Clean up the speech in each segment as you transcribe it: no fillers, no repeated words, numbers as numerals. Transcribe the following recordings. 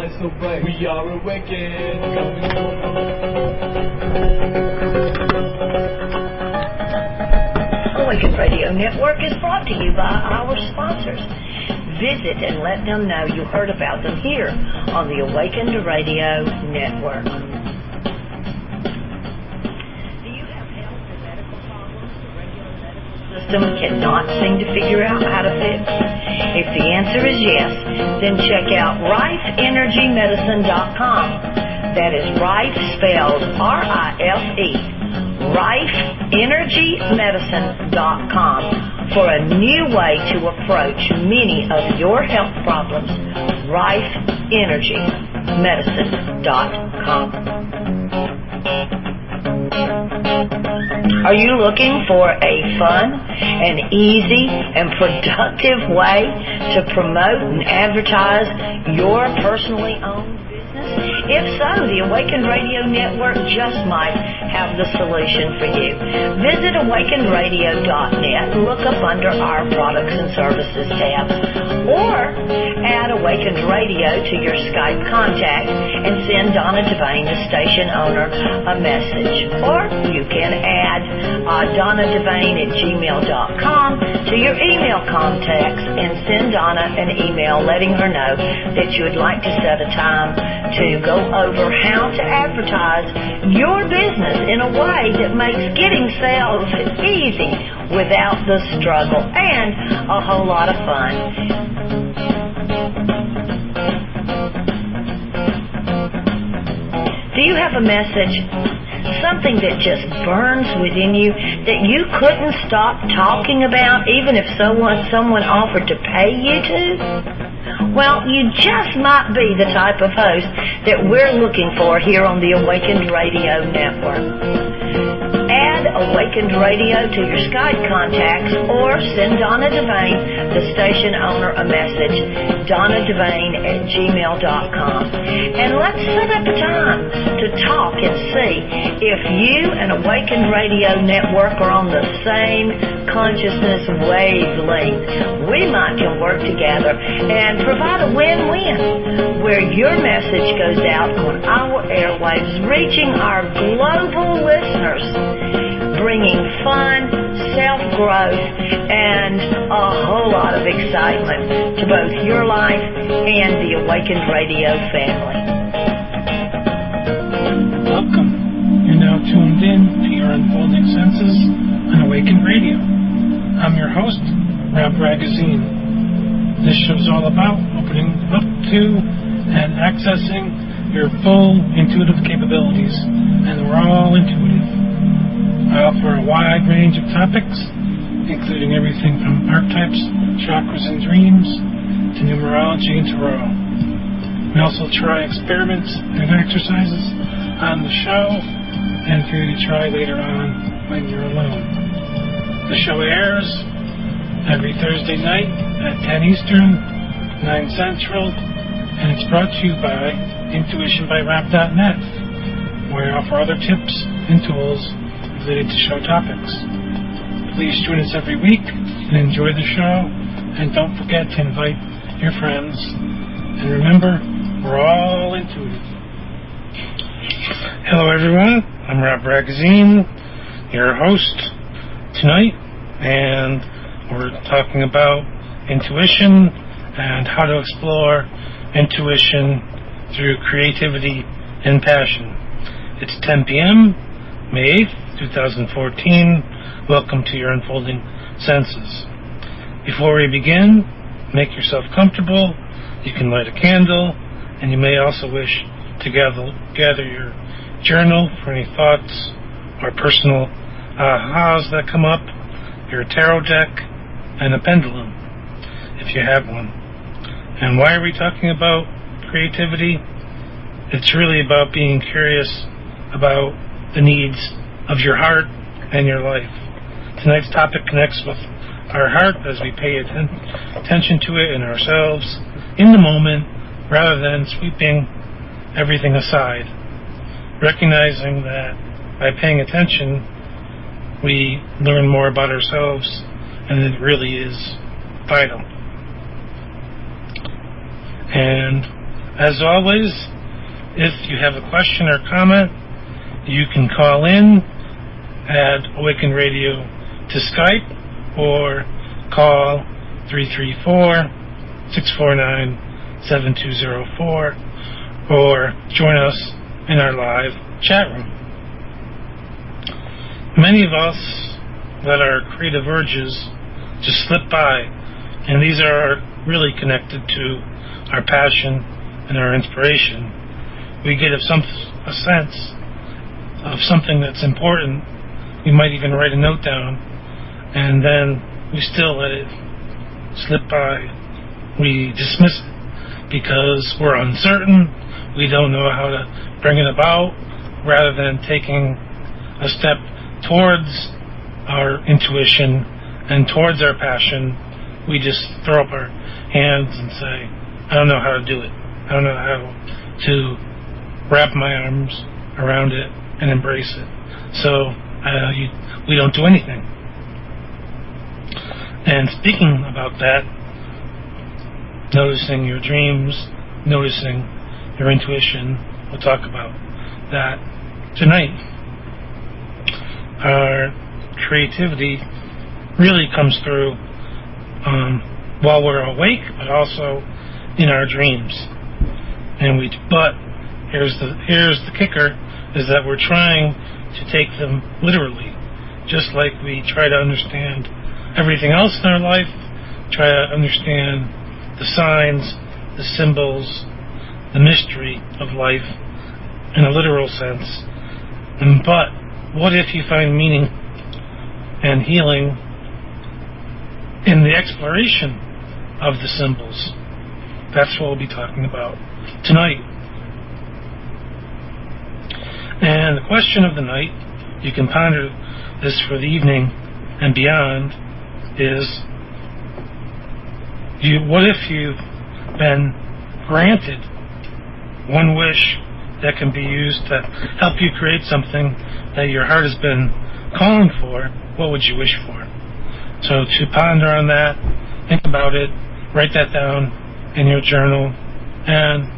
minds away. We are awakened. Awakened Radio Network is brought to you by our sponsors. Visit and let them know you heard about them here on the Awakened Radio Network. Do you have health or medical problems the regular medical system cannot seem to figure out how to fix? If the answer is yes, then check out RifeEnergyMedicine.com. That is Rife spelled R-I-F-E. RifeEnergyMedicine.com for a new way to approach many of your health problems. RifeEnergyMedicine.com. Are you looking for a fun and easy and productive way to promote and advertise your personally owned business? If so, the Awakened Radio Network just might have the solution for you. Visit awakenradio.net and look up under our Products and Services tab. Or add Awakened Radio to your Skype contact and send Donna Devane, the station owner, a message. Or you can add DonnaDevane@gmail.com to your email contacts and send Donna an email letting her know that you would like to set a time to go over how to advertise your business in a way that makes getting sales easy without the struggle and a whole lot of fun. Do you have a message? Something that just burns within you that you couldn't stop talking about even if someone offered to pay you to? Well, you just might be the type of host that we're looking for here on the Awakened Radio Network. Add Awakened Radio to your Skype contacts or send Donna Devane, the station owner, a message, DonnaDevane@gmail.com. And let's set up a time to talk and see if you and Awakened Radio Network are on the same consciousness wavelength. We might can work together and provide a win-win where your message goes out on our airwaves, reaching our global listeners, bringing fun, self-growth, and a whole lot of excitement to both your life and the Awakened Radio family. Welcome. You're now tuned in to your unfolding senses on Awakened Radio. I'm your host, Rob Ragozzine. This show's all about opening up to and accessing your full intuitive capabilities, and we're all intuitive. I offer a wide range of topics, including everything from archetypes, chakras, and dreams, to numerology and tarot. We also try experiments and exercises on the show, and for you to try later on when you're alone. The show airs every Thursday night at 10 Eastern, 9 Central, and it's brought to you by IntuitionByRap.net, where I offer other tips and tools related to show topics. Please join us every week and enjoy the show, and don't forget to invite your friends. And remember, we're all intuitive. Hello everyone, I'm Rob Ragozzine, your host tonight, and we're talking about intuition and how to explore intuition through creativity and passion. It's 10 p.m., May 8th, 2014. Welcome to your unfolding senses. Before we begin, make yourself comfortable. You can light a candle, and you may also wish to gather your journal for any thoughts or personal ahas that come up, your tarot deck, and a pendulum, if you have one. And why are we talking about creativity? It's really about being curious about the needs of your heart and your life. Tonight's topic connects with our heart as we pay attention to it in ourselves in the moment rather than sweeping everything aside. Recognizing that by paying attention, we learn more about ourselves, and it really is vital. And as always, if you have a question or comment, you can call in, add Awaken Radio to Skype, or call 334-649-7204, or join us in our live chat room. Many of us let our creative urges just slip by, and these are really connected to our passion and our inspiration. We get a sense of something that's important. We might even write a note down, and then we still let it slip by. We dismiss it because we're uncertain. We don't know how to bring it about. Rather than taking a step towards our intuition and towards our passion, we just throw up our hands and say, I don't know how to do it. I don't know how to wrap my arms around it and embrace it. So we don't do anything. And speaking about that, noticing your dreams, noticing your intuition, we'll talk about that tonight. Our creativity really comes through while we're awake, but also in our dreams. But here's the kicker, is that we're trying to take them literally, just like we try to understand everything else in our life, try to understand the signs, the symbols, the mystery of life in a literal sense. But what if you find meaning and healing in the exploration of the symbols? That's what we'll be talking about tonight. And the question of the night, you can ponder this for the evening and beyond, is what if you've been granted one wish that can be used to help you create something that your heart has been calling for? What would you wish for? So to ponder on that, think about it, write that down in your journal, and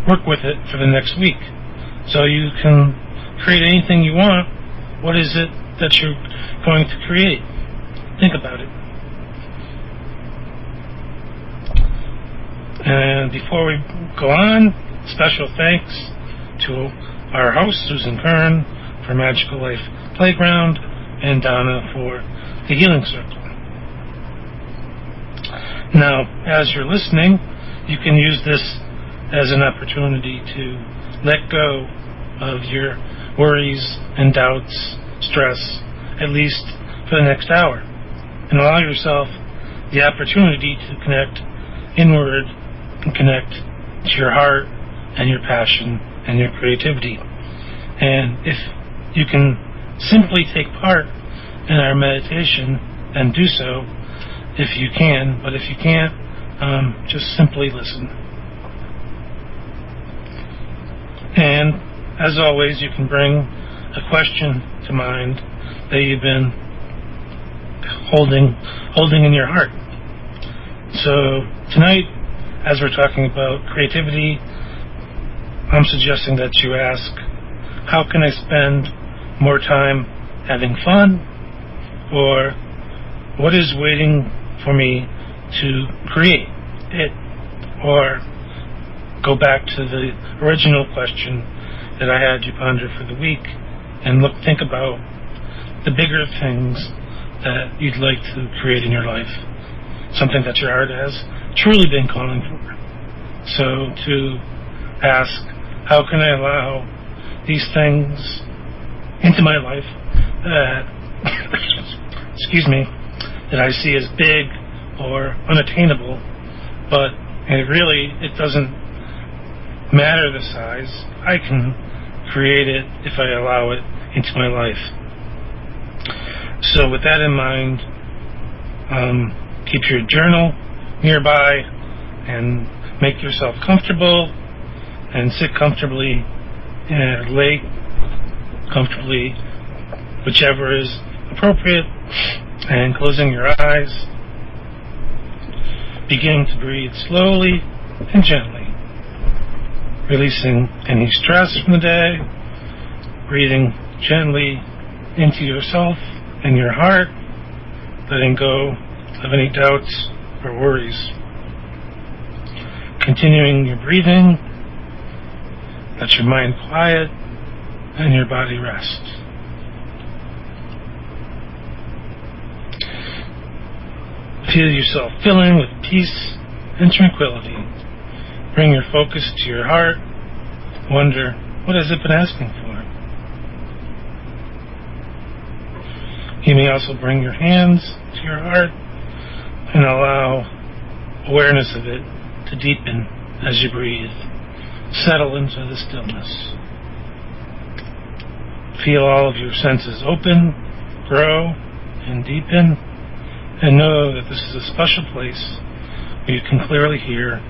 work with it for the next week. So you can create anything you want. What is it that you're going to create? Think about it. And before we go on, special thanks to our host, Susan Kern, for Magical Life Playground, and Donna for the Healing Circle. Now, as you're listening, you can use this as an opportunity to let go of your worries and doubts, stress, at least for the next hour, and allow yourself the opportunity to connect inward and connect to your heart and your passion and your creativity. And if you can simply take part in our meditation, then do so if you can, but if you can't, just simply listen. And as always, you can bring a question to mind that you've been holding in your heart. So tonight, as we're talking about creativity, I'm suggesting that you ask, how can I spend more time having fun? Or what is waiting for me to create it? Or go back to the original question that I had you ponder for the week and think about the bigger things that you'd like to create in your life, something that your heart has truly been calling for. So to ask, how can I allow these things into my life that that I see as big or unattainable, but it doesn't matter the size. I can create it if I allow it into my life. So with that in mind, keep your journal nearby and make yourself comfortable and sit comfortably and lay comfortably, whichever is appropriate, and closing your eyes, beginning to breathe slowly and gently. releasing any stress from the day, breathing gently into yourself and your heart, letting go of any doubts or worries. Continuing your breathing, let your mind quiet and your body rest. Feel yourself filling with peace and tranquility. Bring your focus to your heart. Wonder, what has it been asking for? You may also bring your hands to your heart and allow awareness of it to deepen as you breathe. Settle into the stillness. Feel all of your senses open, grow, and deepen, and know that this is a special place where you can clearly hear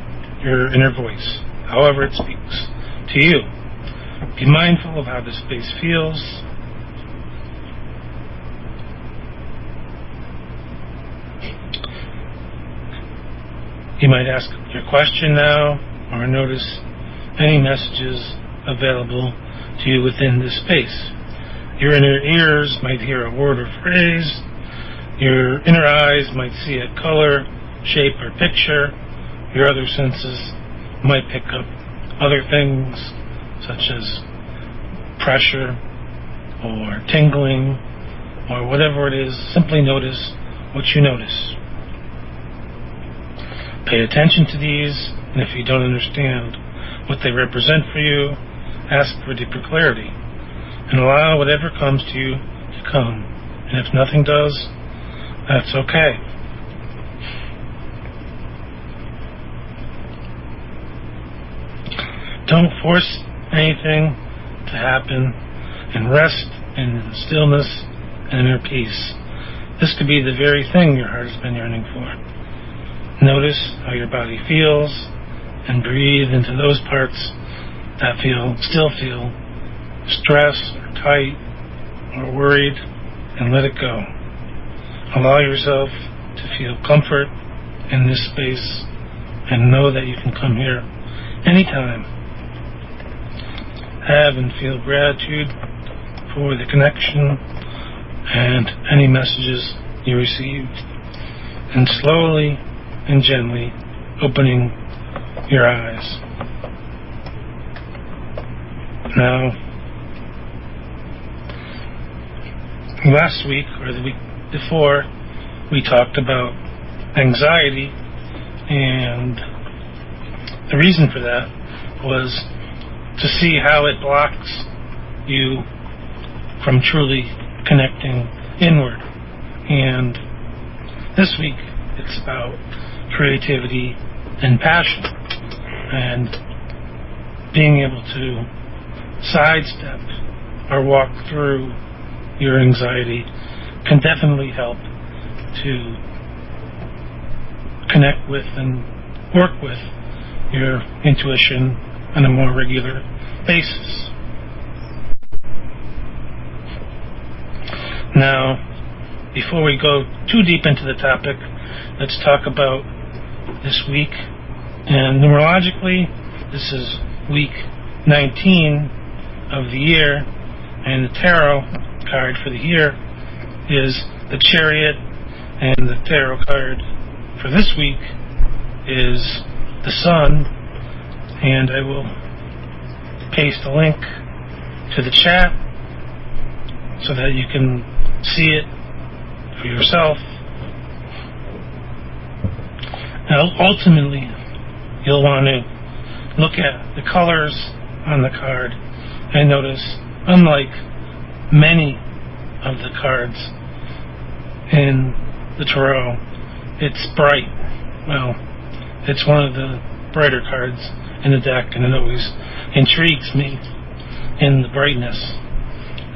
your inner voice, however it speaks to you. Be mindful of how this space feels. You might ask your question now, or notice any messages available to you within this space. Your inner ears might hear a word or phrase. Your inner eyes might see a color, shape, or picture. Your other senses might pick up other things, such as pressure or tingling or whatever it is. Simply notice what you notice. Pay attention to these, and if you don't understand what they represent for you, ask for deeper clarity, and allow whatever comes to you to come. And if nothing does, that's okay. Don't force anything to happen, and rest in stillness and inner peace. This could be the very thing your heart has been yearning for. Notice how your body feels and breathe into those parts that still feel stressed or tight or worried, and let it go. Allow yourself to feel comfort in this space and know that you can come here anytime. Have and feel gratitude for the connection and any messages you received, and slowly and gently opening your eyes. Now, last week or the week before, we talked about anxiety, and the reason for that was to see how it blocks you from truly connecting inward. And this week, it's about creativity and passion, and being able to sidestep or walk through your anxiety can definitely help to connect with and work with your intuition on a more regular basis. Now, before we go too deep into the topic, let's talk about this week. And numerologically, this is week 19 of the year, and the tarot card for the year is the Chariot, and the tarot card for this week is the Sun. And I will paste a link to the chat so that you can see it for yourself. Now, ultimately, you'll want to look at the colors on the card and notice, unlike many of the cards in the tarot, it's bright. Well, it's one of the brighter cards in the deck, and it always intrigues me in the brightness.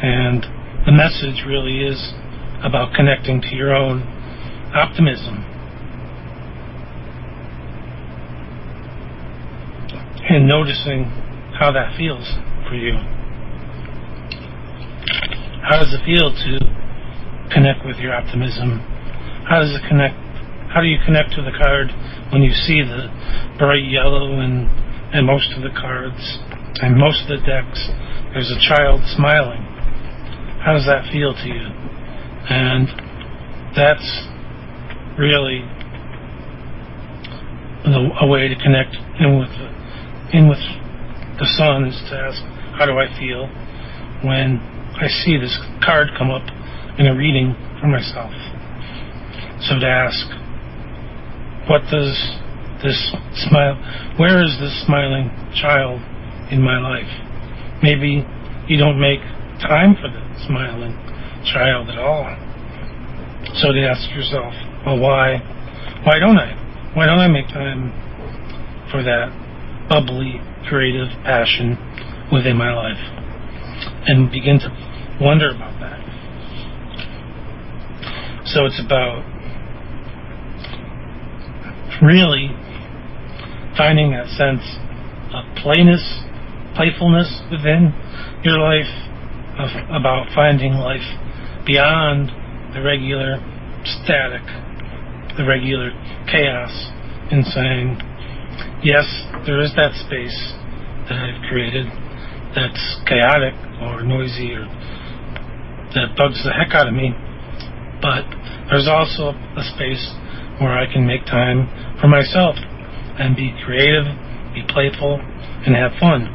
And the message really is about connecting to your own optimism and noticing how that feels for you. How does it feel to connect with your optimism? How do you connect to the card when you see the bright yellow and and most of the cards and most of the decks, there's a child smiling. How does that feel to you? And that's really a way to connect in with the sun, is to ask, how do I feel when I see this card come up in a reading for myself? So to ask, what does this smile, where is this smiling child in my life? Maybe you don't make time for the smiling child at all. So to ask yourself, well, why don't I? Why don't I make time for that bubbly, creative passion within my life? And begin to wonder about that. So it's about really finding that sense of playfulness within your life, about finding life beyond the regular static, the regular chaos, and saying, yes, there is that space that I've created that's chaotic or noisy or that bugs the heck out of me, but there's also a space where I can make time for myself and be creative, be playful, and have fun.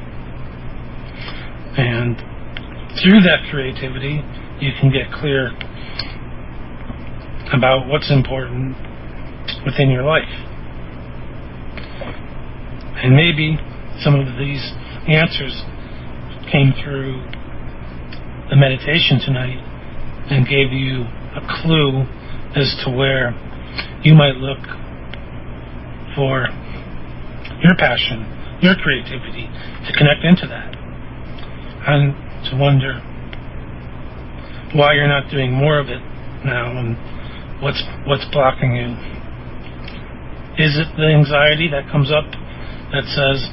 And through that creativity, you can get clear about what's important within your life. And maybe some of these answers came through the meditation tonight and gave you a clue as to where you might look for your passion, your creativity, to connect into that, and to wonder why you're not doing more of it now, and what's blocking you. Is it the anxiety that comes up that says,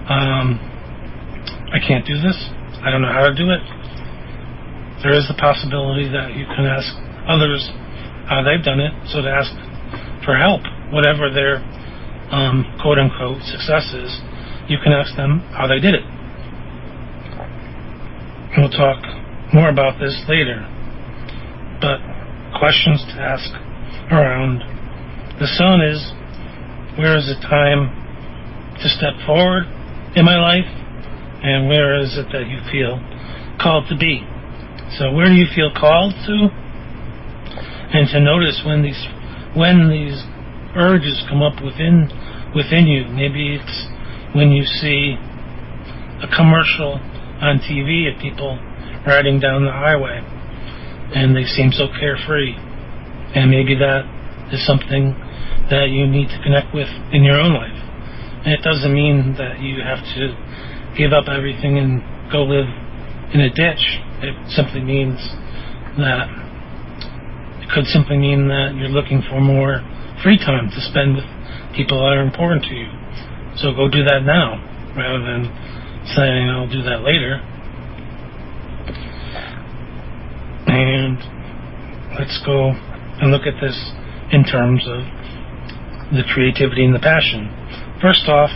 I can't do this, I don't know how to do it? There is the possibility that you can ask others how they've done it, so to ask for help, whatever their quote-unquote success is, you can ask them how they did it. We'll talk more about this later, but questions to ask around the sun is, where is it time to step forward in my life, and where is it that you feel called to be? So where do you feel called to? And to notice when these urges come up within you. Maybe it's when you see a commercial on TV of people riding down the highway and they seem so carefree, and maybe that is something that you need to connect with in your own life. And it doesn't mean that you have to give up everything and go live in a ditch. It simply means that could simply mean that you're looking for more free time to spend with people that are important to you. So go do that now, rather than saying, I'll do that later. And let's go and look at this in terms of the creativity and the passion. First off,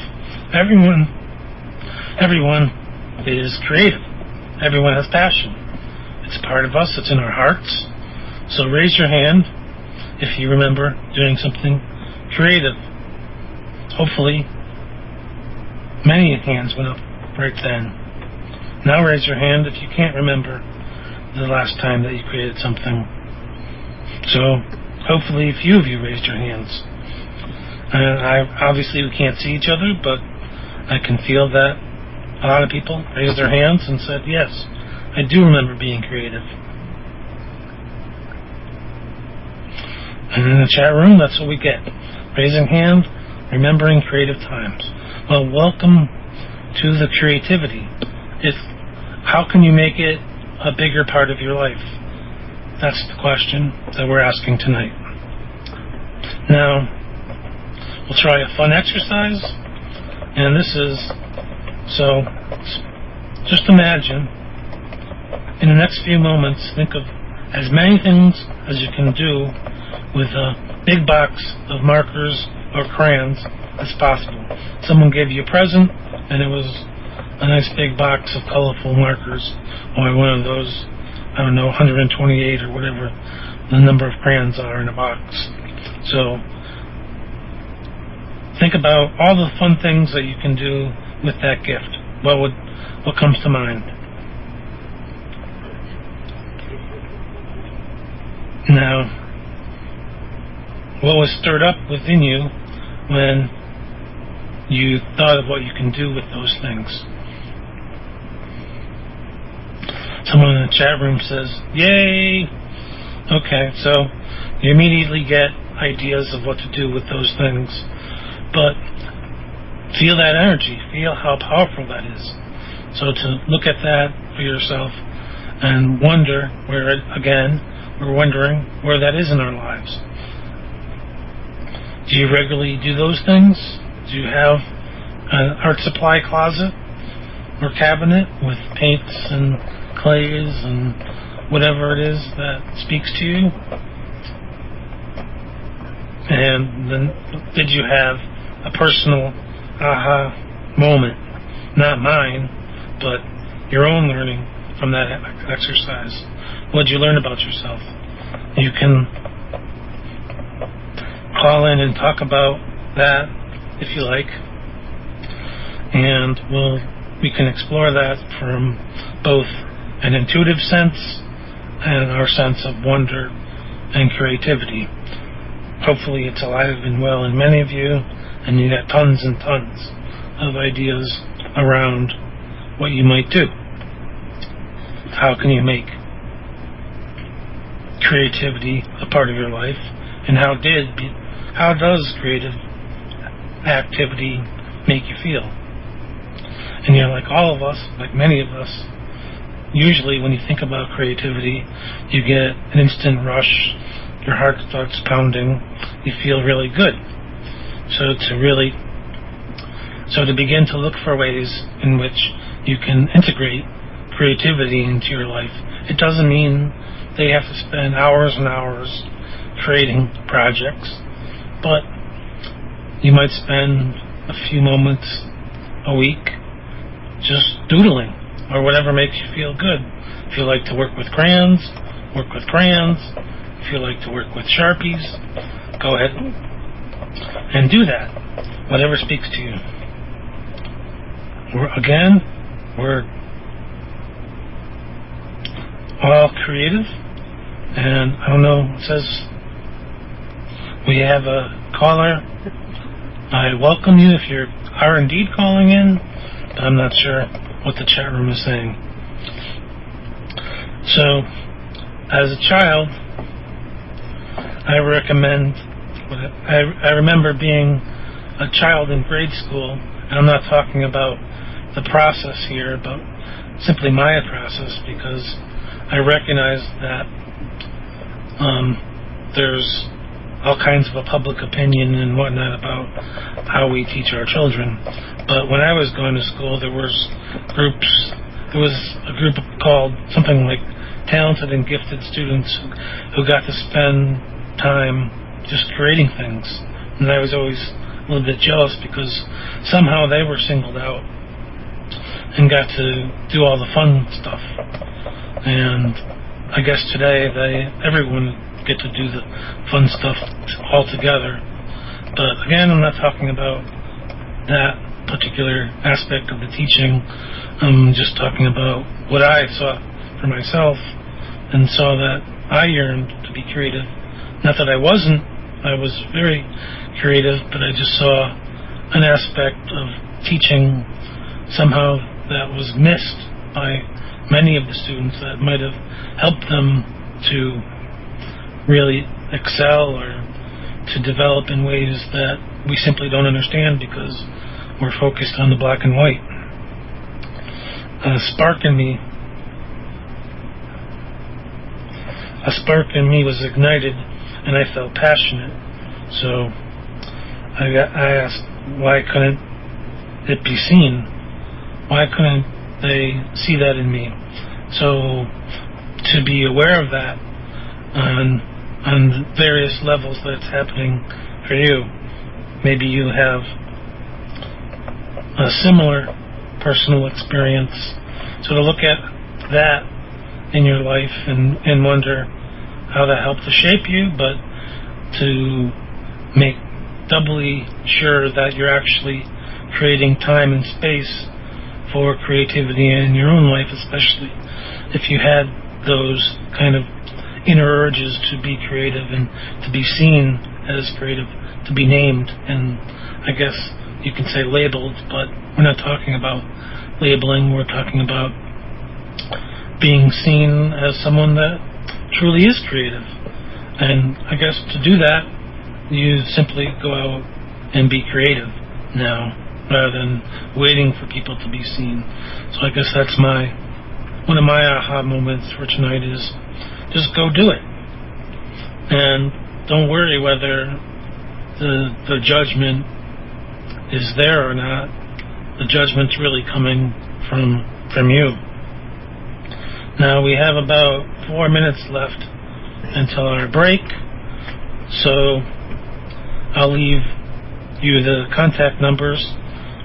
everyone is creative. Everyone has passion. It's part of us. It's in our hearts. So raise your hand if you remember doing something creative. Hopefully, many hands went up right then. Now raise your hand if you can't remember the last time that you created something. So hopefully a few of you raised your hands. And obviously we can't see each other, but I can feel that a lot of people raised their hands and said, yes, I do remember being creative. And in the chat room, that's what we get. Raising hand, remembering creative times. Well, welcome to the creativity. How can you make it a bigger part of your life? That's the question that we're asking tonight. Now, we'll try a fun exercise. And this is, so just imagine, in the next few moments, think of as many things as you can do with a big box of markers or crayons as possible. Someone gave you a present, and it was a nice big box of colorful markers, or one of those, 128 or whatever the number of crayons are in a box. So think about all the fun things that you can do with that gift. What comes to mind? Now, what was stirred up within you when you thought of what you can do with those things? Someone in the chat room says, "Yay!" Okay, so you immediately get ideas of what to do with those things. But feel that energy. Feel how powerful that is. So to look at that for yourself and wonder where, we're wondering where that is in our lives. Do you regularly do those things? Do you have an art supply closet or cabinet with paints and clays and whatever it is that speaks to you? And then did you have a personal aha moment, not mine, but your own learning from that exercise? What did you learn about yourself? You can call in and talk about that if you like, and we can explore that from both an intuitive sense and our sense of wonder and creativity. Hopefully it's alive and well in many of you, and you got tons and tons of ideas around what you might do. How can you make creativity a part of your life, and how does creative activity make you feel? And like all of us, like many of us, usually when you think about creativity, you get an instant rush, your heart starts pounding, you feel really good. So to begin to look for ways in which you can integrate creativity into your life. It doesn't mean that you have to spend hours and hours creating projects, but you might spend a few moments a week just doodling, or whatever makes you feel good. If you like to work with crayons, work with crayons. If you like to work with Sharpies, go ahead and do that. Whatever speaks to you. We're all creative, and I don't know, it says we have a caller. I welcome you if you are indeed calling in, but I'm not sure what the chat room is saying. So, as a child, I remember being a child in grade school, and I'm not talking about the process here, but simply my process, because I recognize that there's all kinds of a public opinion and whatnot about how we teach our children. But when I was going to school, there was a group called something like Talented and Gifted Students who got to spend time just creating things. And I was always a little bit jealous because somehow they were singled out and got to do all the fun stuff. And I guess today everyone get to do the fun stuff all together. But again, I'm not talking about that particular aspect of the teaching. I'm just talking about what I saw for myself and saw that I yearned to be creative. Not that I wasn't. I was very creative, but I just saw an aspect of teaching somehow that was missed by many of the students that might have helped them to really excel or to develop in ways that we simply don't understand because we're focused on the black and white. A spark in me was ignited, and I felt passionate. So I asked, why couldn't it be seen? Why couldn't they see that in me? So to be aware of that on various levels that's happening for you. Maybe you have a similar personal experience. So to look at that in your life and wonder how that helped to shape you, but to make doubly sure that you're actually creating time and space for creativity in your own life, especially if you had those kind of inner urges to be creative and to be seen as creative, to be named, and I guess you can say labeled, but we're not talking about labeling, we're talking about being seen as someone that truly is creative. And I guess to do that, you simply go out and be creative now, rather than waiting for people to be seen. So I guess that's one of my aha moments for tonight is just go do it. And don't worry whether the judgment is there or not. The judgment's really coming from you. Now we have about 4 minutes left until our break, so I'll leave you the contact numbers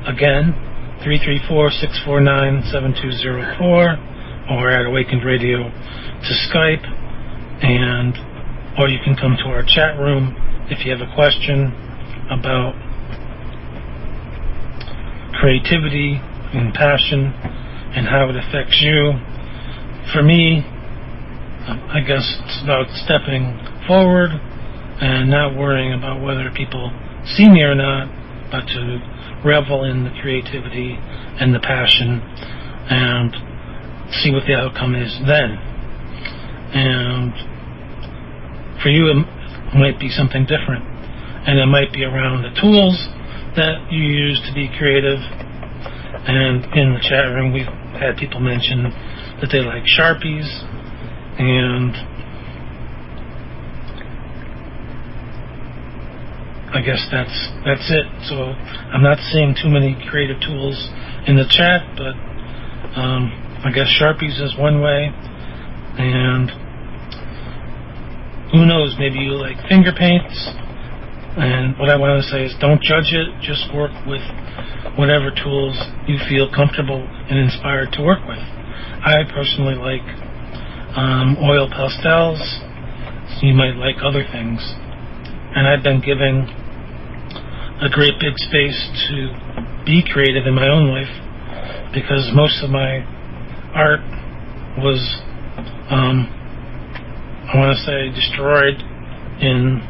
again, 334-649-7204, or at Awakened Radio to Skype, or you can come to our chat room if you have a question about creativity and passion and how it affects you. For me, I guess it's about stepping forward and not worrying about whether people see me or not, but to revel in the creativity and the passion and see what the outcome is then. And for you, it might be something different, and it might be around the tools that you use to be creative. And in the chat room, we've had people mention that they like Sharpies, and I guess that's it. So I'm not seeing too many creative tools in the chat, but I guess Sharpies is one way, and who knows, maybe you like finger paints. And what I want to say is don't judge it, just work with whatever tools you feel comfortable and inspired to work with. I personally like oil pastels. So you might like other things. And I've been given a great big space to be creative in my own life, because most of my art was, I want to say, destroyed in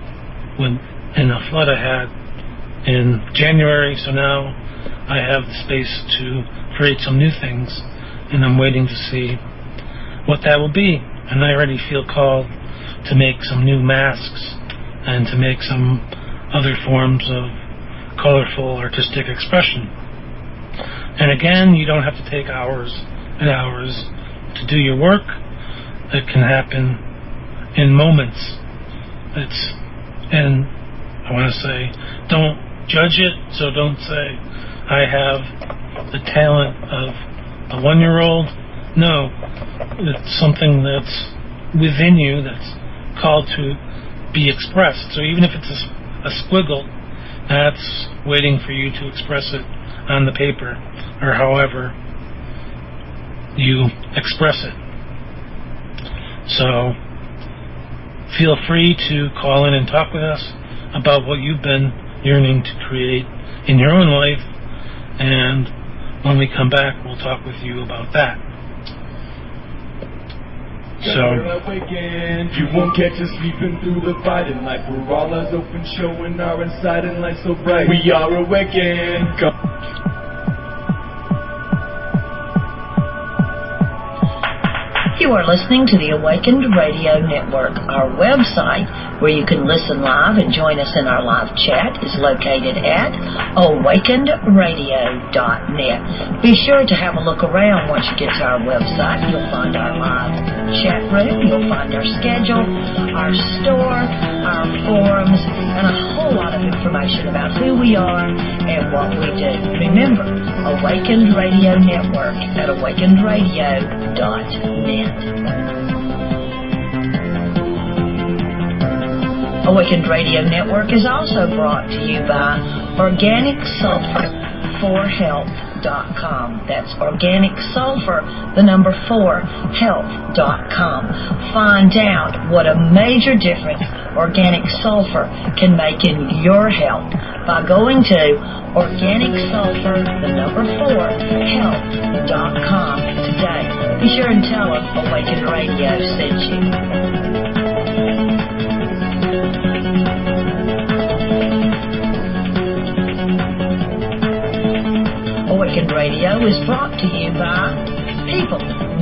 a flood I had in January. So now I have the space to create some new things, and I'm waiting to see what that will be. And I already feel called to make some new masks and to make some other forms of colorful artistic expression. And again, you don't have to take hours and hours to do your work. It can happen in moments. And I want to say, don't judge it. So don't say, I have the talent of a 1-year-old. No, it's something that's within you that's called to be expressed. So even if it's a squiggle, that's waiting for you to express it on the paper, or however you express it. So feel free to call in and talk with us about what you've been yearning to create in your own life, and when we come back, we'll talk with you about that. So you won't catch us sleeping through the fight in life. We're all eyes open, showing our inside and light so bright. We are awakened. You are listening to the Awakened Radio Network. Our website, where you can listen live and join us in our live chat, is located at awakenedradio.net. Be sure to have a look around once you get to our website. You'll find our live chat room, you'll find our schedule, our store, our forums, and a whole lot of information about who we are and what we do. Remember, Awakened Radio Network at awakenedradio.net. Awakened Radio Network is also brought to you by Organic Sulfur. organic4health.com. That's organic sulfur, the number 4, health.com. Find out what a major difference organic sulfur can make in your health by going to organic sulfur, the number 4, health.com today. Be sure and tell them Awaken Radio sent you. Awaken Radio is brought to you by people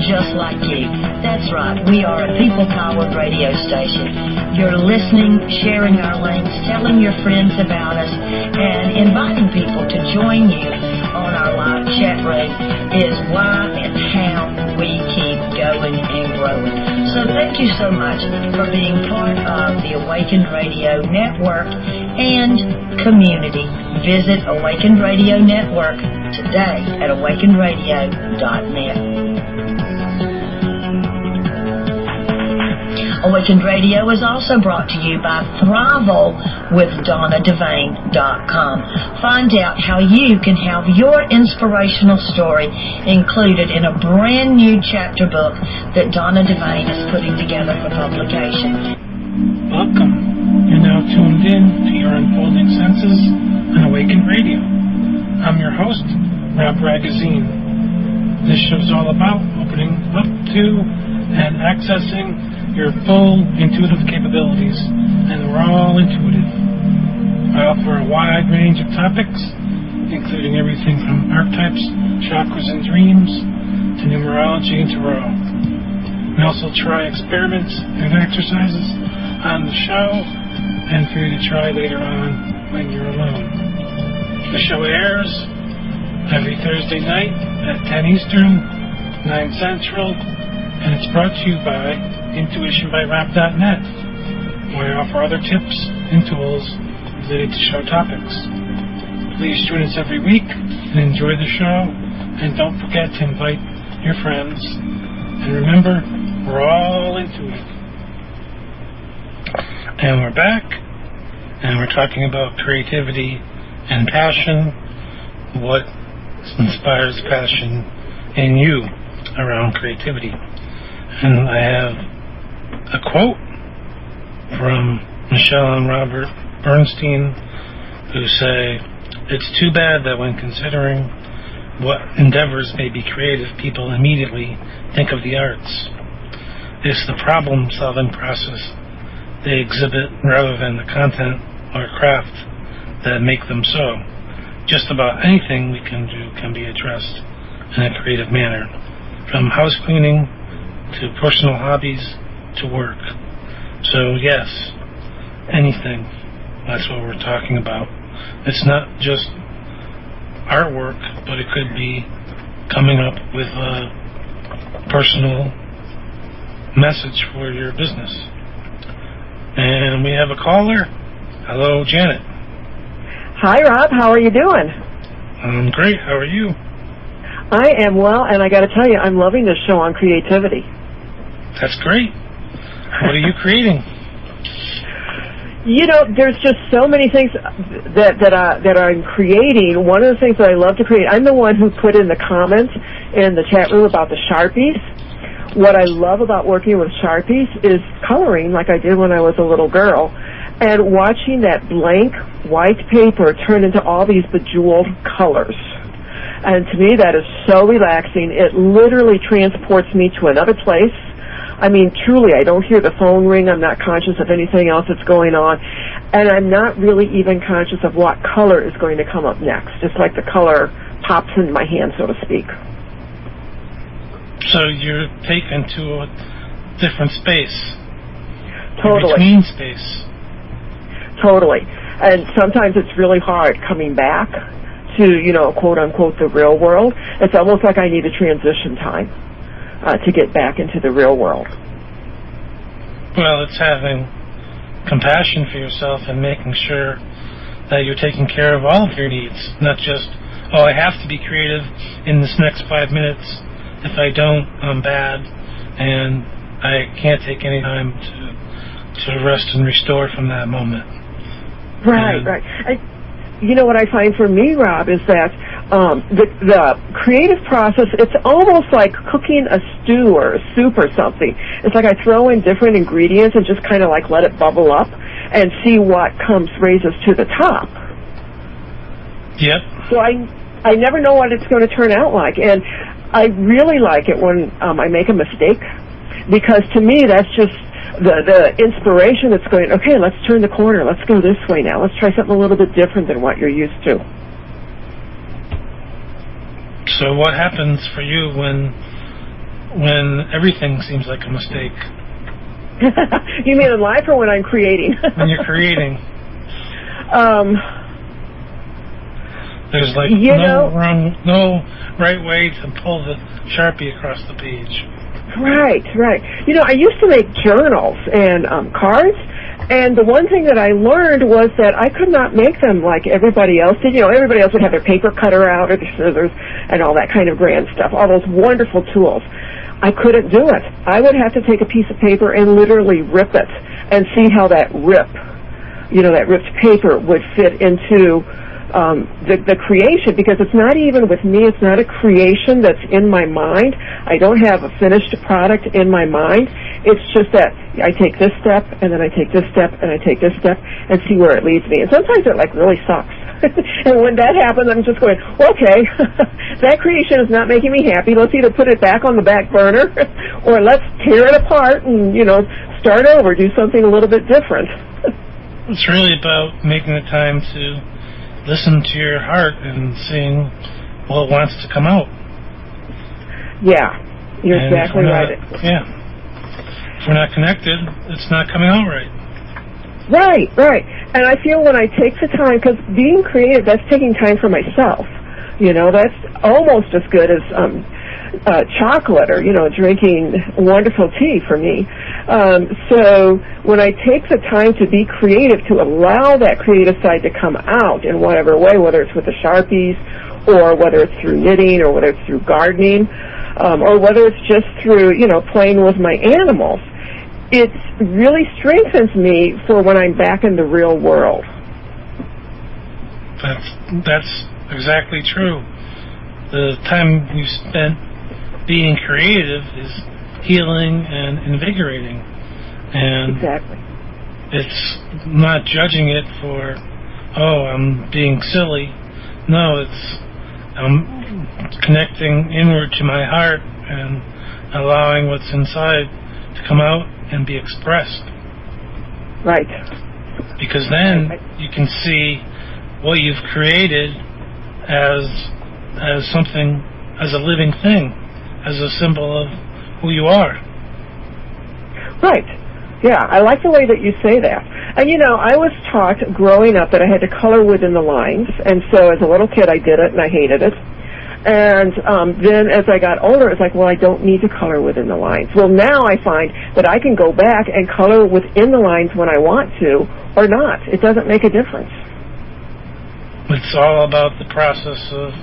just like you. That's right, we are a people-powered radio station. You're listening, sharing our links, telling your friends about us, and inviting people to join you on our live chat room is why and how we keep going and growing. So thank you so much for being part of the Awakened Radio Network and community. Visit Awakened Radio Network today at awakenradio.net. Awakened Radio is also brought to you by thrivalwithdonnadevane.com. Find out how you can have your inspirational story included in a brand new chapter book that Donna Devane is putting together for publication. Welcome. You're now tuned in to your unfolding senses on Awakened Radio. I'm your host, Ragozzine. This show's all about opening up to and accessing your full intuitive capabilities, and we're all intuitive. I offer a wide range of topics, including everything from archetypes, chakras, and dreams, to numerology and tarot. We also try experiments and exercises on the show, and for you to try later on when you're alone. The show airs every Thursday night at 10 Eastern, 9 Central, and it's brought to you by intuitionbyrap.net, where I offer other tips and tools related to show topics. Please join us every week and enjoy the show, and don't forget to invite your friends. And remember, we're all intuitive. And we're back, and we're talking about creativity and passion, what inspires passion in you around creativity. And I have a quote from Michelle and Robert Bernstein, who say, "It's too bad that when considering what endeavors may be creative, people immediately think of the arts. It's the problem-solving process they exhibit rather than the content or craft that make them so. Just about anything we can do can be addressed in a creative manner, from house cleaning to personal hobbies to work. So yes, anything. That's what we're talking about. It's not just artwork, but it could be coming up with a personal message for your business." And we have a caller. Hello, Janet. Hi, Rob. How are you doing? I'm great. How are you? I am well, and I got to tell you, I'm loving this show on creativity. That's great. What are you creating? You know, there's just so many things that I'm creating. One of the things that I love to create, I'm the one who put in the comments in the chat room about the Sharpies. What I love about working with Sharpies is coloring, like I did when I was a little girl, and watching that blank white paper turn into all these bejeweled colors. And to me, that is so relaxing. It literally transports me to another place. I mean, truly, I don't hear the phone ring. I'm not conscious of anything else that's going on. And I'm not really even conscious of what color is going to come up next. It's like the color pops into my hand, so to speak. So you're taken to a different space. Totally. Between space. Totally. And sometimes it's really hard coming back to, you know, quote unquote, the real world. It's almost like I need a transition time to get back into the real world. Well, it's having compassion for yourself and making sure that you're taking care of all of your needs, not just, oh, I have to be creative in this next 5 minutes. If I don't, I'm bad, and I can't take any time to rest and restore from that moment. Right, right. You know what I find for me, Rob, is that the creative process, it's almost like cooking a stew or a soup or something. It's like I throw in different ingredients and just kind of like let it bubble up and see what raises to the top. Yep. So I never know what it's going to turn out like. And I really like it when I make a mistake, because to me that's just the inspiration that's going, okay, let's turn the corner. Let's go this way now. Let's try something a little bit different than what you're used to. So what happens for you when everything seems like a mistake? You mean in life or when I'm creating? When you're creating. There's like no right way to pull the Sharpie across the page. Right. You know, I used to make journals and cards, and the one thing that I learned was that I could not make them like everybody else did. You know, everybody else would have their paper cutter out or their scissors and all that kind of grand stuff, all those wonderful tools. I couldn't do it. I would have to take a piece of paper and literally rip it and see how that ripped paper would fit into the creation, because it's not even with me, it's not a creation that's in my mind. I don't have a finished product in my mind. It's just that I take this step, and then I take this step, and I take this step, and see where it leads me. And sometimes it like really sucks. And when that happens, I'm just going, okay, that creation is not making me happy. Let's either put it back on the back burner, or let's tear it apart and, start over, do something a little bit different. It's really about making the time to listen to your heart and seeing what wants to come out. Yeah, you're exactly right. Yeah. If we're not connected, it's not coming out right. Right. And I feel when I take the time, because being creative, that's taking time for myself. That's almost as good as chocolate or, drinking wonderful tea for me. So when I take the time to be creative, to allow that creative side to come out in whatever way, whether it's with the Sharpies or whether it's through knitting or whether it's through gardening or whether it's just through, playing with my animals, it really strengthens me for when I'm back in the real world. That's exactly true. The time you spent being creative is healing and invigorating. And exactly. It's not judging it for, I'm being silly. No, I'm connecting inward to my heart and allowing what's inside to come out and be expressed. Right. Because then you can see what you've created as something, as a living thing, as a symbol of who you are. Right. Yeah, I like the way that you say that. And I was taught growing up that I had to color within the lines, and so as a little kid I did it and I hated it. And then as I got older, it's like, well, I don't need to color within the lines. Well, now I find that I can go back and color within the lines when I want to or not. It doesn't make a difference. It's all about the process of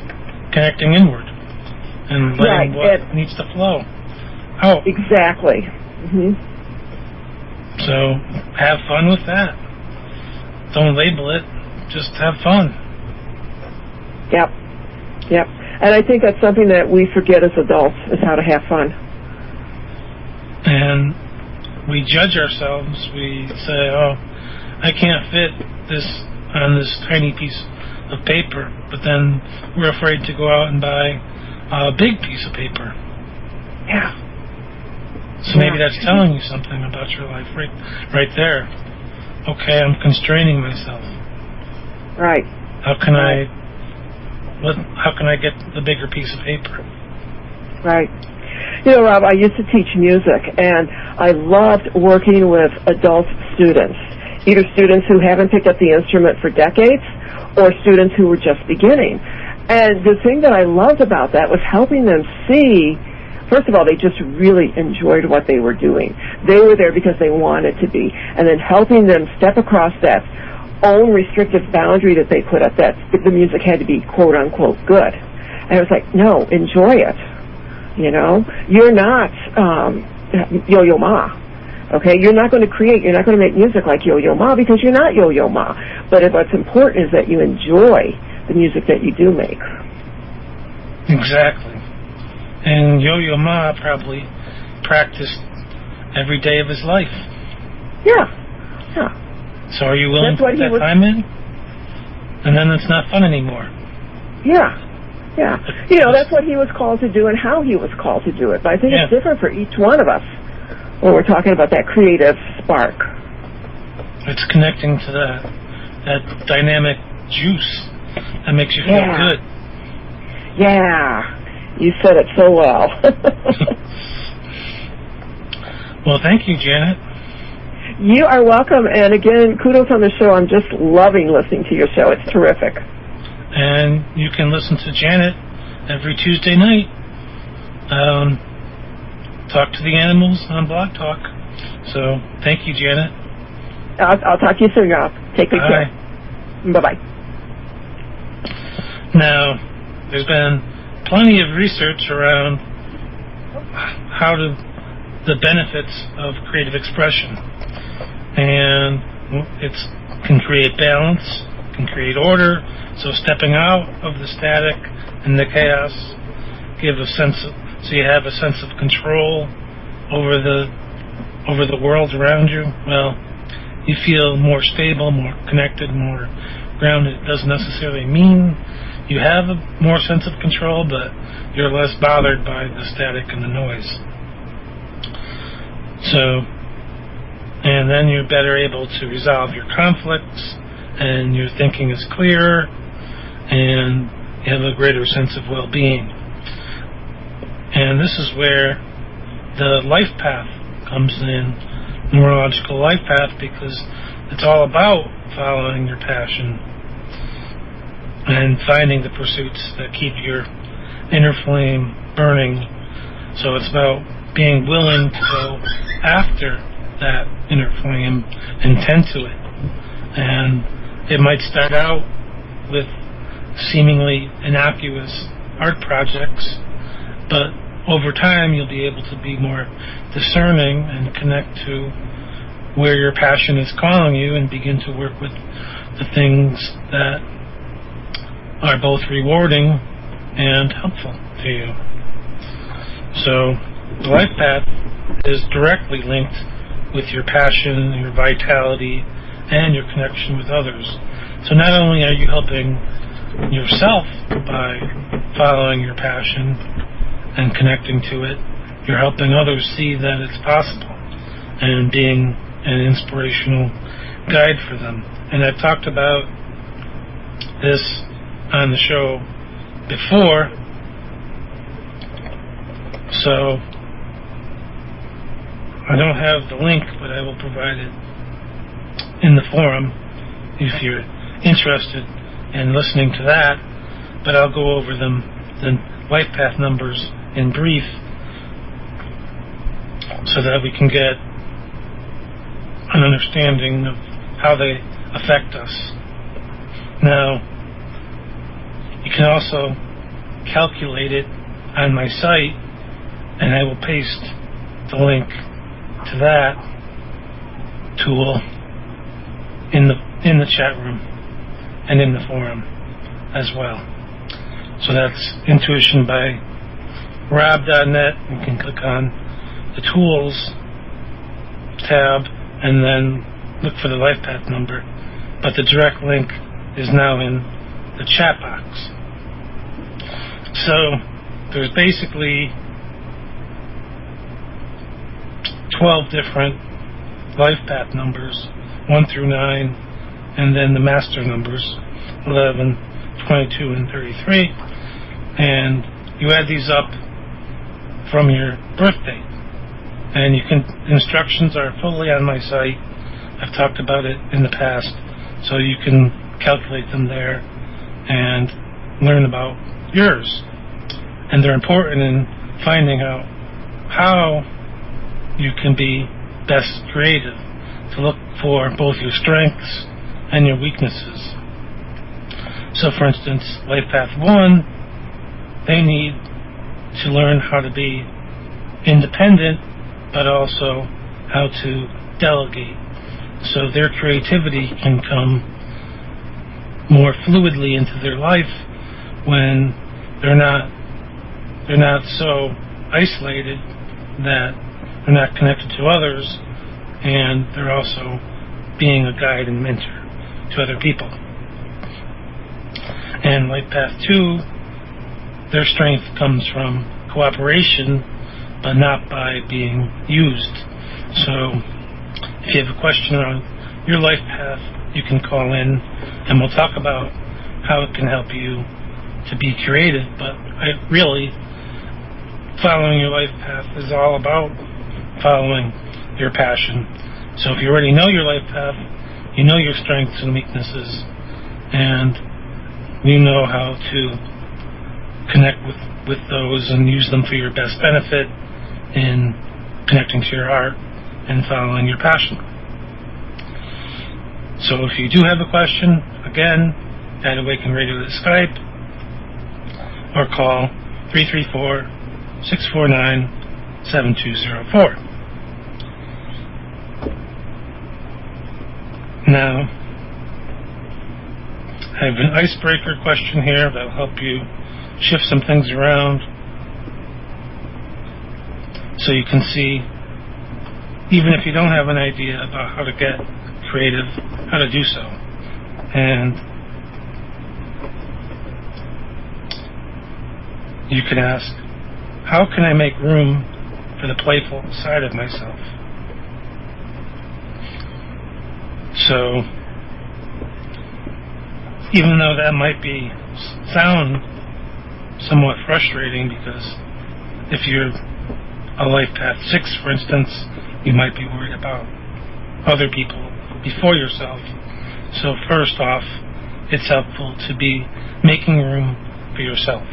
connecting inward and letting what needs to flow out. Exactly. Mm-hmm. So have fun with that. Don't label it. Just have fun. Yep. And I think that's something that we forget as adults, is how to have fun. And we judge ourselves. We say, I can't fit this on this tiny piece of paper. But then we're afraid to go out and buy a big piece of paper. Yeah. So maybe that's telling you something about your life right there. Okay, I'm constraining myself. Right. How can I get the bigger piece of paper? Right. Rob, I used to teach music, and I loved working with adult students, either students who haven't picked up the instrument for decades or students who were just beginning. And the thing that I loved about that was helping them see, first of all, they just really enjoyed what they were doing. They were there because they wanted to be. And then helping them step across that own restrictive boundary that they put up, that the music had to be quote-unquote good. And I was like, no, enjoy it. You're not Yo-Yo Ma. Okay? You're not going to you're not going to make music like Yo-Yo Ma because you're not Yo-Yo Ma. But what's important is that you enjoy the music that you do make. Exactly. And Yo-Yo Ma probably practiced every day of his life. Yeah. So are you willing to put that time in? And then it's not fun anymore. Yeah. That's what he was called to do and how he was called to do it. But I think it's different for each one of us when we're talking about that creative spark. It's connecting to that dynamic juice that makes you feel good. Yeah. You said it so well. Well, thank you, Janet. You are welcome. And again, kudos on the show. I'm just loving listening to your show. It's terrific. And you can listen to Janet every Tuesday night. Talk to the animals on Blog Talk. So, thank you, Janet. I'll talk to you soon, y'all. Take good care. Bye-bye. Now, there's been plenty of research around the benefits of creative expression. And it can create balance, can create order. So stepping out of the static and the chaos, so you have a sense of control over the world around you. Well, you feel more stable, more connected, more grounded. It doesn't necessarily mean you have a more sense of control, but you're less bothered by the static and the noise. And then you're better able to resolve your conflicts, and your thinking is clearer, and you have a greater sense of well-being. And this is where the life path comes in, neurological life path, because it's all about following your passion and finding the pursuits that keep your inner flame burning. So it's about being willing to go after that inner flame and tend to it. And it might start out with seemingly innocuous art projects, but over time you'll be able to be more discerning and connect to where your passion is calling you and begin to work with the things that are both rewarding and helpful to you. So the life path is directly linked with your passion, your vitality, and your connection with others. So not only are you helping yourself by following your passion and connecting to it, you're helping others see that it's possible and being an inspirational guide for them. And I've talked about this on the show before, so I don't have the link, but I will provide it in the forum if you're interested in listening to that. But I'll go over the life path numbers in brief so that we can get an understanding of how they affect us. Now, you can also calculate it on my site, and I will paste the link to that tool in the chat room and in the forum as well. So that's Intuition by Rob.net. You can click on the Tools tab and then look for the life path number. But the direct link is now in the chat box. So there's basically 12 different life path numbers, 1 through 9, and then the master numbers, 11, 22, and 33. And you add these up from your birth date. And instructions are fully on my site. I've talked about it in the past, so you can calculate them there and learn about yours. And they're important in finding out how you can be best creative, to look for both your strengths and your weaknesses. So for instance, Life Path 1, they need to learn how to be independent, but also how to delegate. So their creativity can come more fluidly into their life when they're not they're not so isolated that they're not connected to others, and they're also being a guide and mentor to other people. And Life Path 2, their strength comes from cooperation, but not by being used. So if you have a question on your life path, you can call in and we'll talk about how it can help you to be creative. But really, following your life path is all about following your passion. So if you already know your life path, you know your strengths and weaknesses, and you know how to connect with those and use them for your best benefit in connecting to your heart and following your passion. So if you do have a question, again, add Awaken Radio to Skype or call 334-649-7204. Now, I have an icebreaker question here that'll help you shift some things around so you can see, even if you don't have an idea about how to get creative, how to do so. And you can ask, how can I make room for the playful side of myself? So, even though that might sound somewhat frustrating, because if you're a Life Path 6, for instance, you might be worried about other people before yourself. So first off, it's helpful to be making room for yourself.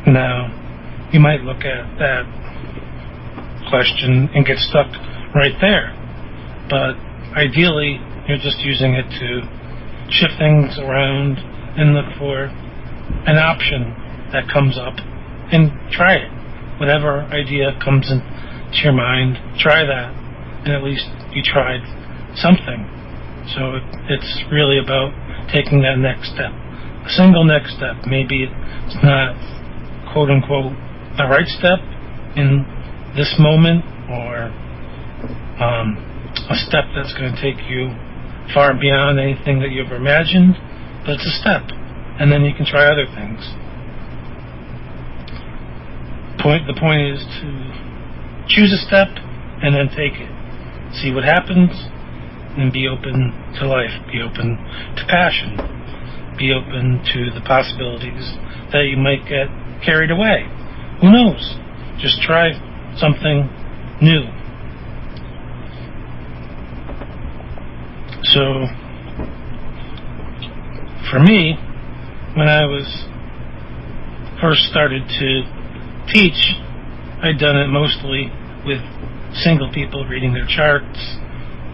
Now, you might look at that question and get stuck right there, but ideally, you're just using it to shift things around and look for an option that comes up and try it. Whatever idea comes into your mind, try that, and at least you tried something. So it's really about taking that next step, a single next step. Maybe it's not quote unquote the right step in this moment, or a step that's going to take you far beyond anything that you ever imagined, but it's a step, and then you can try other things. The point is to choose a step and then take it. See what happens, and be open to life, be open to passion, be open to the possibilities that you might get carried away. Who knows? Just try something new. So, for me, when I first started to teach, I'd done it mostly with single people reading their charts,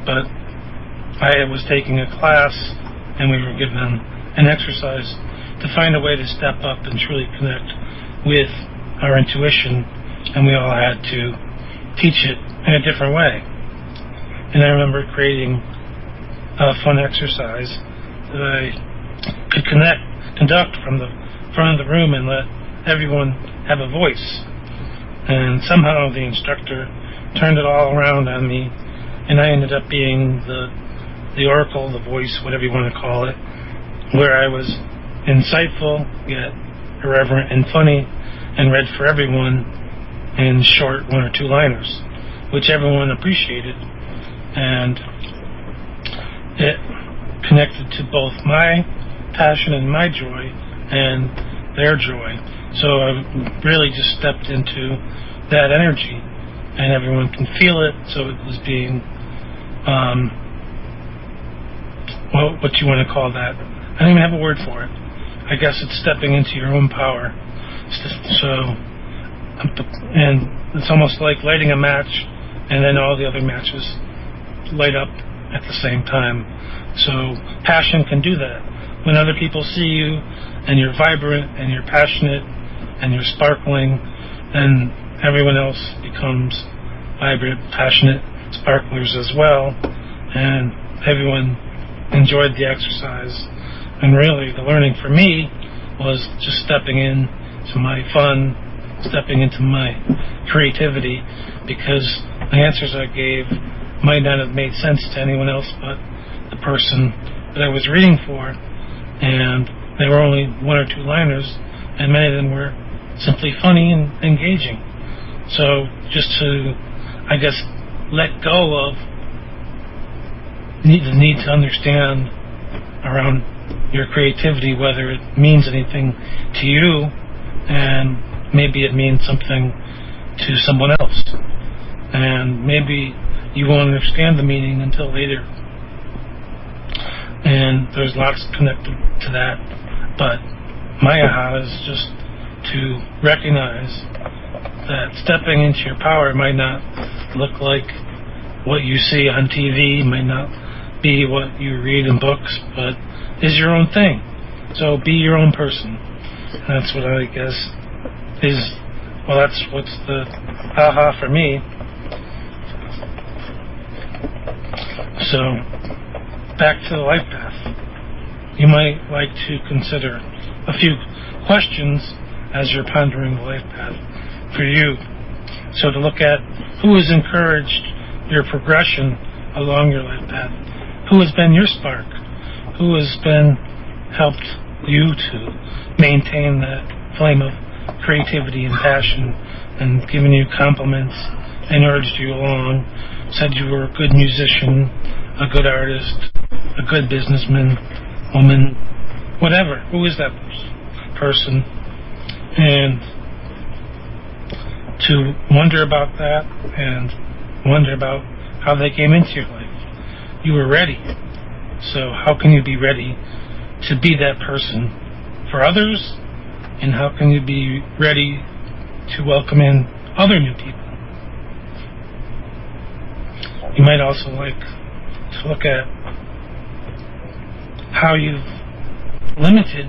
but I was taking a class and we were given an exercise to find a way to step up and truly connect with our intuition, and we all had to teach it in a different way. And I remember creating a fun exercise that I could conduct from the front of the room and let everyone have a voice. And somehow the instructor turned it all around on me, and I ended up being the oracle, the voice, whatever you want to call it, where I was insightful, yet irreverent and funny, and read for everyone in short 1 or 2 liners, which everyone appreciated. And it connected to both my passion and my joy and their joy. So I really just stepped into that energy, and everyone can feel it. So it was being, what you want to call that? I don't even have a word for it. I guess it's stepping into your own power. So, and it's almost like lighting a match, and then all the other matches light up at the same time. So passion can do that. When other people see you and you're vibrant and you're passionate and you're sparkling, then everyone else becomes vibrant, passionate sparklers as well, and everyone enjoyed the exercise. And really the learning for me was just stepping in to my fun, stepping into my creativity, because the answers I gave might not have made sense to anyone else but the person that I was reading for, and they were only one or two liners, and many of them were simply funny and engaging. So just to, I guess, let go of the need to understand around your creativity, whether it means anything to you, and maybe it means something to someone else, and maybe you won't understand the meaning until later, and there's lots connected to that. But my aha is just to recognize that stepping into your power might not look like what you see on TV, might not be what you read in books, but is your own thing. So be your own person. That's what I guess is, well, that's what's the aha for me. So, back to the life path. You might like to consider a few questions as you're pondering the life path for you. So to look at who has encouraged your progression along your life path, who has been your spark, who has been helped you to maintain that flame of creativity and passion, and given you compliments and urged you along, said you were a good musician, a good artist, a good businessman, woman, whatever. Who is that person? And to wonder about that and wonder about how they came into your life. You were ready. So how can you be ready to be that person for others? And how can you be ready to welcome in other new people? You might also like to look at how you've limited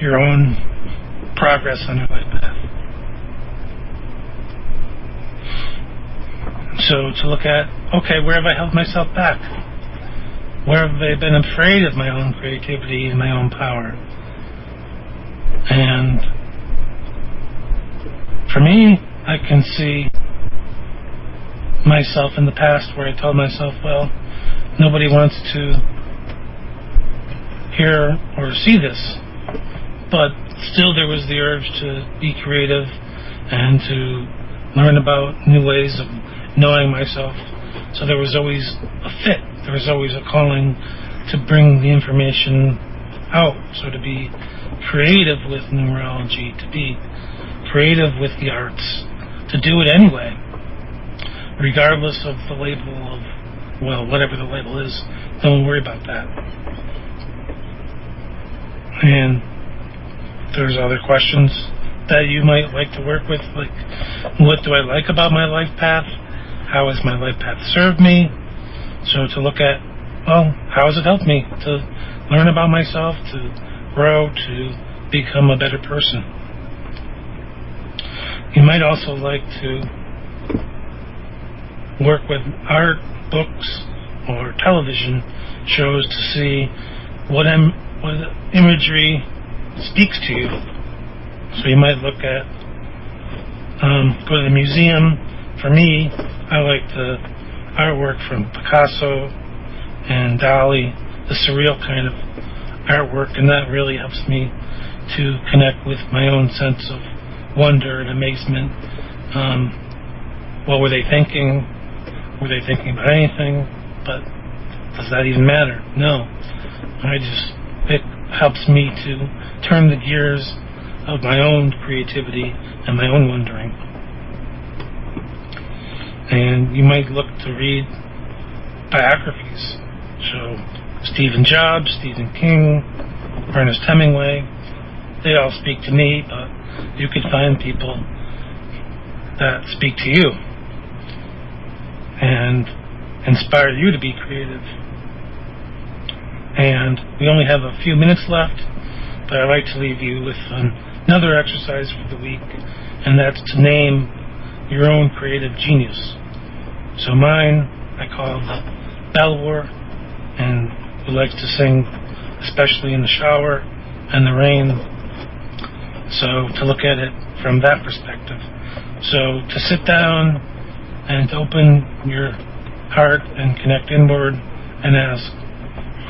your own progress on your life path. So to look at, okay, where have I held myself back? Where have I been afraid of my own creativity and my own power? And for me, I can see myself in the past where I told myself, well, nobody wants to hear or see this, but still there was the urge to be creative and to learn about new ways of knowing myself. So there was always a fit, there was always a calling to bring the information out, so to be creative with numerology, to be creative with the arts, to do it anyway, regardless of the label of, well, whatever the label is, don't worry about that. And there's other questions that you might like to work with, like, what do I like about my life path? How has my life path served me? So to look at, well, how has it helped me to learn about myself, to grow, to become a better person? You might also like to work with art, books, or television shows to see what imagery speaks to you. So you might look at, go to the museum. For me, I like the artwork from Picasso and Dali, the surreal kind of artwork, and that really helps me to connect with my own sense of wonder and amazement. What were they thinking? Were they thinking about anything? But does that even matter? No. It helps me to turn the gears of my own creativity and my own wondering. And you might look to read biographies. So Stephen Jobs, Stephen King, Ernest Hemingway, they all speak to me, but you could find people that speak to you and inspire you to be creative. And we only have a few minutes left, but I'd like to leave you with another exercise for the week, and that's to name your own creative genius. So mine, I call Belvoir, and who likes to sing, especially in the shower, and the rain. So to look at it from that perspective. So to sit down and to open your heart and connect inward and ask,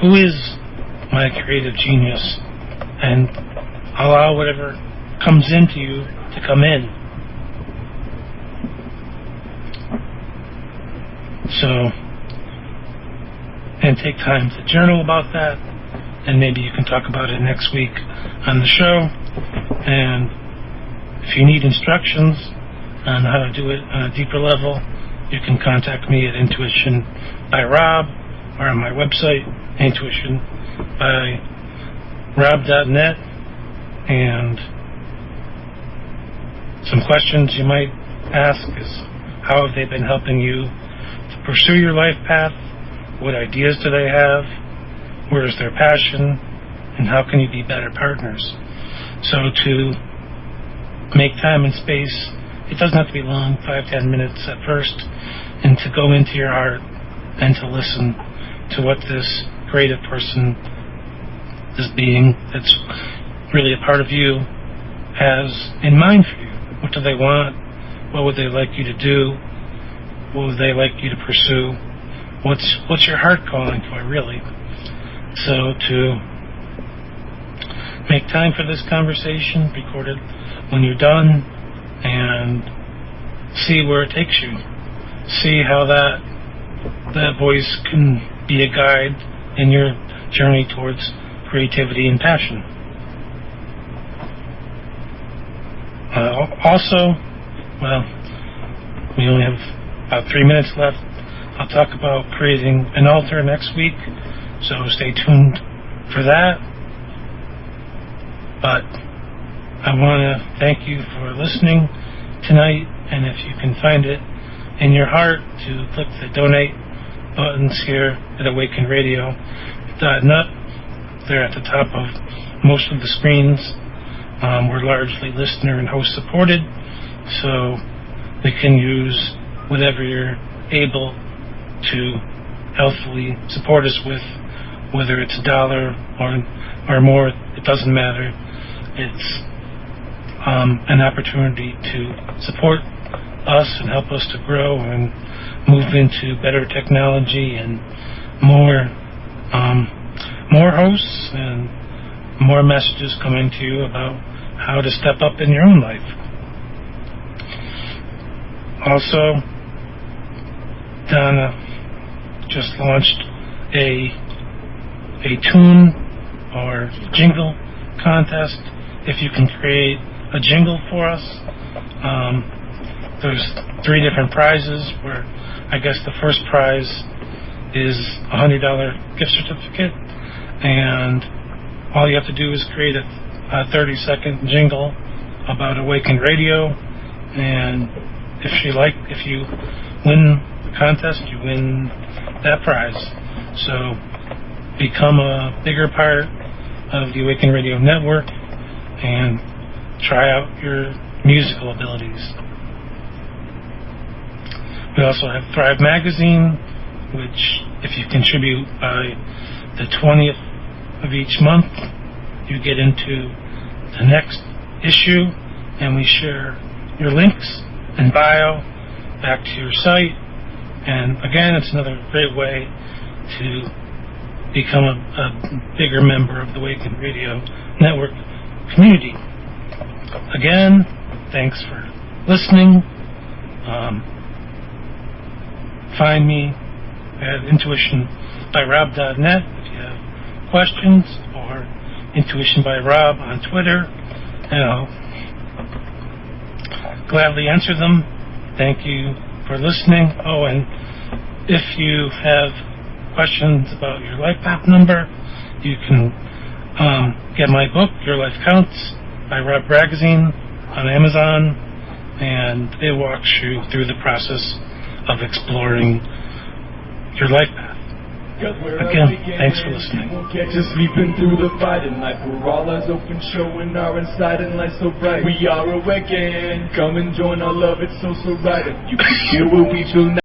who is my creative genius? And allow whatever comes into you to come in. So, and take time to journal about that, and maybe you can talk about it next week on the show. And if you need instructions on how to do it on a deeper level, you can contact me at Intuition by Rob, or on my website, intuitionbyrob.net. And some questions you might ask is, how have they been helping you to pursue your life path? What ideas do they have? Where is their passion? And how can you be better partners? So to make time and space, it doesn't have to be long, 5-10 minutes at first, and to go into your heart and to listen to what this creative person, this being that's really a part of you, has in mind for you. What do they want? What would they like you to do? What would they like you to pursue? What's your heart calling for, really? So to make time for this conversation, record it when you're done, and see where it takes you. See how that voice can be a guide in your journey towards creativity and passion. Also, well, we only have about 3 minutes left. I'll talk about creating an altar next week, so stay tuned for that. But I want to thank you for listening tonight, and if you can find it in your heart to click the donate buttons here at awakenradio.net. They're at the top of most of the screens. We're largely listener and host supported, so we can use whatever you're able to healthily support us with, whether it's $1 or more, it doesn't matter. It's an opportunity to support us and help us to grow and move into better technology and more hosts and more messages coming to you about how to step up in your own life. Also, Donna just launched a tune or jingle contest. If you can create a jingle for us, there's 3 different prizes, where I guess the first prize is a $100 gift certificate, and all you have to do is create a 30-second jingle about Awaken Radio, and if you win the contest, you win that prize. So become a bigger part of the Awaken Radio network and try out your musical abilities. We also have Thrive Magazine, which if you contribute by the 20th of each month, you get into the next issue, and we share your links and bio back to your site. And again, it's another great way to become a bigger member of the Awaken Radio Network community. Again, thanks for listening. Find me at intuitionbyrob.net if you have questions, or Intuition by Rob on Twitter, and I'll gladly answer them. Thank you for listening. Oh, and if you have questions about your life path number, you can get my book, Your Life Counts, by Ragozzine on Amazon, and it walks you through the process of exploring your life path. Again, thanks for listening. Won't catch us sleeping through the fight in life. We're all eyes open, showing our inside and light so bright. We are awakened. Come and join our love, it's so right. If you can feel what we feel now.